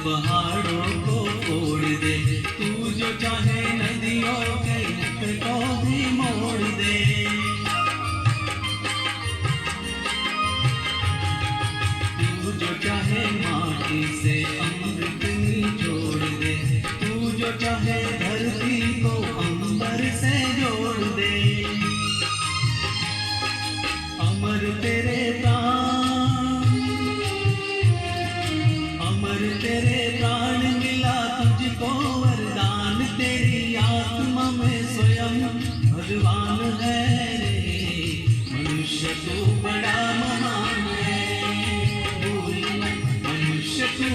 पहाड़ों को तोड़ दे, तू जो चाहे नदियों के नट को भी मोड़ दे। तू जो चाहे माटी से अमृत निचोड़ दे, तू जो चाहे धरती को अंबर से जोड़ दे। अमर तेरे प्राण, अमर तेरे प्राण मिला तुझको वरदान, तेरी आत्मा में स्वयं भगवान है रे। मनुष्य तू बड़ा महान है, भूल मत मनुष्य तू